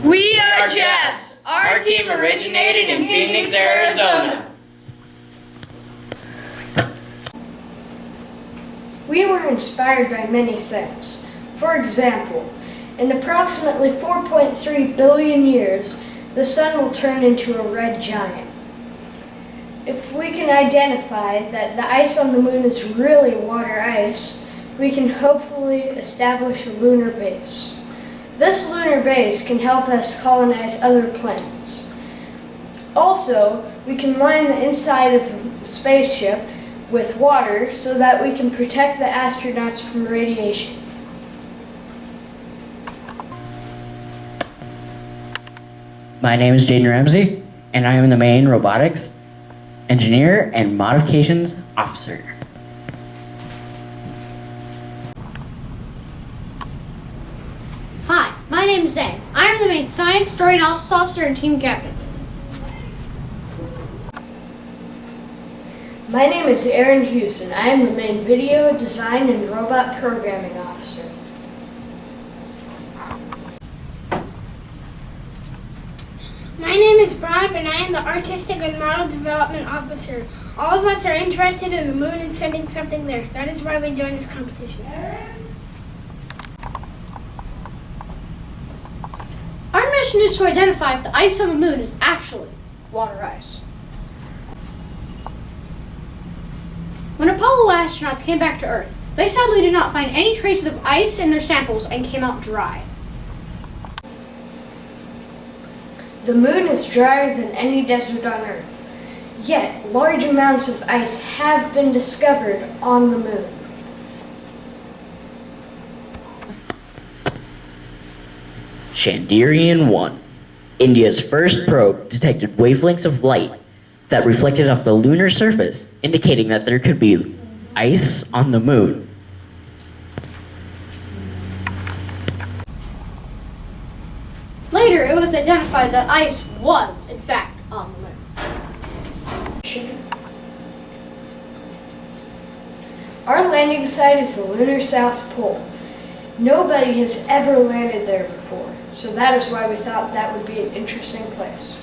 We are JABZ. Our team originated in Phoenix, Arizona. We were inspired by many things. For example, in approximately 4.3 billion years, the sun will turn into a red giant. If we can identify that the ice on the moon is really water ice, we can hopefully establish a lunar base. This lunar base can help us colonize other planets. Also, we can line the inside of a spaceship with water so that we can protect the astronauts from radiation. My name is Jaden Ramsey, and I am the main robotics engineer and modifications officer. Hi, my name is Zane. I am the main science, story analysis officer, and team captain. My name is Aaron Houston. I am the main video, design, and robot programming officer. My name is Brian, and I am the artistic and model development officer. All of us are interested in the moon and sending something there. That is why we joined this competition. Our mission is to identify if the ice on the moon is actually water ice. When Apollo astronauts came back to Earth, they sadly did not find any traces of ice in their samples and came out dry. The moon is drier than any desert on Earth, yet large amounts of ice have been discovered on the moon. Chandrian-1, India's first probe, detected wavelengths of light that reflected off the lunar surface, indicating that there could be ice on the moon. Later, it was identified that ice was, in fact, on the moon. Our landing site is the lunar South Pole. Nobody has ever landed there before, so that is why we thought that would be an interesting place.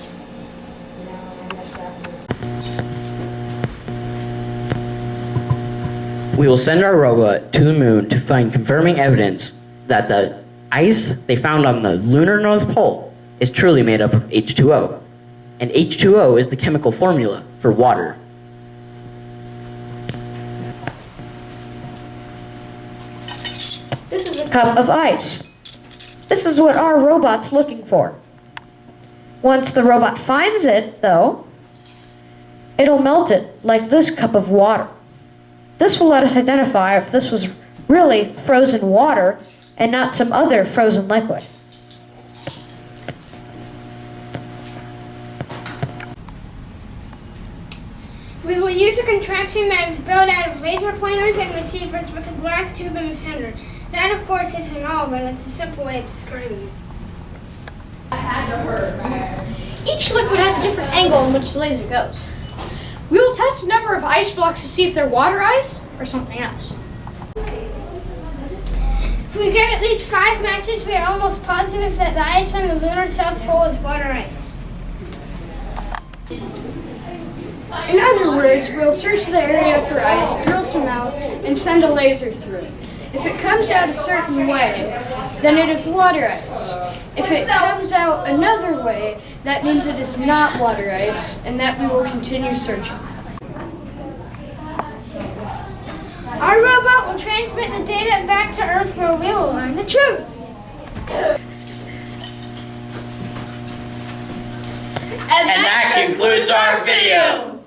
No, I messed that up. We will send our robot to the moon to find confirming evidence that the ice they found on the lunar North Pole is truly made up of H2O. And H2O is the chemical formula for water. This is a cup of ice. This is what our robot's looking for. Once the robot finds it, though, it'll melt it like this cup of water. This will let us identify if this was really frozen water and not some other frozen liquid. We will use a contraption that is built out of laser pointers and receivers with a glass tube in the center. That, of course, isn't all, but it's a simple way of describing it. Each liquid has a different angle in which the laser goes. We will test a number of ice blocks to see if they're water ice or something else. If we get at least 5 matches, we are almost positive that the ice on the lunar South Pole is water ice. In other words, we'll search the area for ice, drill some out, and send a laser through it. If it comes out a certain way, then it is water ice. If it comes out another way, that means it is not water ice, and that we will continue searching. Our robot will transmit the data back to Earth where we will learn the truth. And that concludes our video.